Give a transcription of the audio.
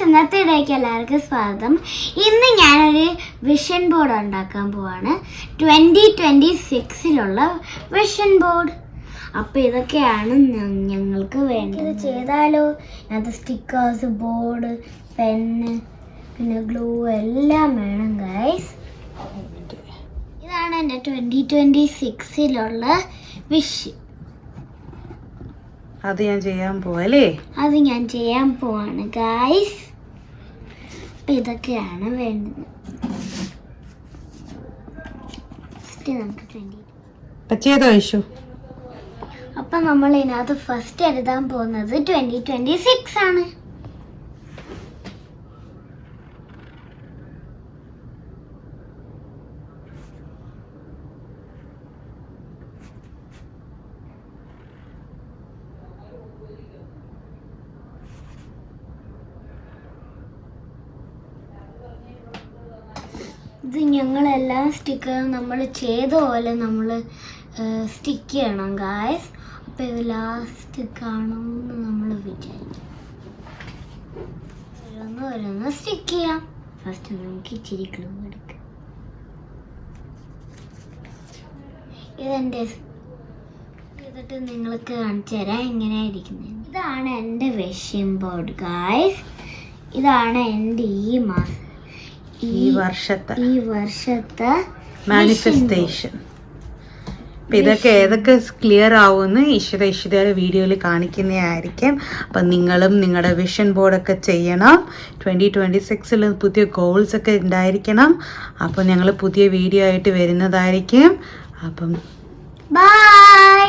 ഇന്നത്തെ ഇടയ്ക്ക് എല്ലാവർക്കും സ്വാഗതം. ഇന്ന് ഞാനൊരു വിഷൻ ബോർഡ് ഉണ്ടാക്കാൻ പോവാണ്. 2026 വിഷൻ ബോർഡ്. അപ്പോൾ ഇതൊക്കെയാണ് ഞങ്ങൾക്ക് വേണ്ടത്. ഇത് ചെയ്താലോ? അത് സ്റ്റിക്കേഴ്സ്, ബോർഡ്, പെന്ന്, പിന്നെ ഗ്ലൂ എല്ലാം വേണം ഗൈസ്. ഇതാണ് എൻ്റെ 2026 വിഷ്. അത് ഞാൻ ചെയ്യാൻ പോവല്ലേ? അത് ഞാൻ ചെയ്യാൻ പോവാണ് ഗൈസ്. അപ്പം ഇതൊക്കെയാണ് വേണ്ടത്. ചെയ്തോ ഐഷു? അപ്പം നമ്മൾ ഇതിനകത്ത് ഫസ്റ്റ് എഴുതാൻ പോകുന്നത് 2026 ആണ്. ഇത് ഞങ്ങളെല്ലാം സ്റ്റിക്കർ നമ്മൾ ചെയ്ത പോലെ നമ്മൾ സ്റ്റിക്ക് ചെയ്യണം ഗായ്സ്. അപ്പോൾ ഇത് ലാസ്റ്റ് കാണുമെന്ന് നമ്മൾ വിചാരിക്കും. ഓരോന്ന് സ്റ്റിക്ക് ചെയ്യാം. ഫസ്റ്റ് നമുക്ക് ഇച്ചിരി ഗ്ലൂ എടുക്കാം. ഇതെൻ്റെ ചെയ്തിട്ട് നിങ്ങൾക്ക് കാണിച്ചു തരാം എങ്ങനെയായിരിക്കുന്നത്. ഇതാണ് എൻ്റെ വിഷൻ ബോർഡ് ഗായ്സ്. ഇതാണ് എൻ്റെ ഈ വർഷത്തെ മാനിഫെസ്റ്റേഷൻ. ഇതൊക്കെ ഏതൊക്കെ ക്ലിയർ ആവുമെന്ന് ഈശ്വരയുടെ വീഡിയോയിൽ കാണിക്കുന്നതായിരിക്കും. അപ്പം നിങ്ങളും നിങ്ങളുടെ വിഷൻ ബോർഡൊക്കെ ചെയ്യണം. 2026 പുതിയ ഗോൾസ് ഒക്കെ ഉണ്ടായിരിക്കണം. അപ്പം ഞങ്ങൾ പുതിയ വീഡിയോ ആയിട്ട് വരുന്നതായിരിക്കും. അപ്പം ബൈ.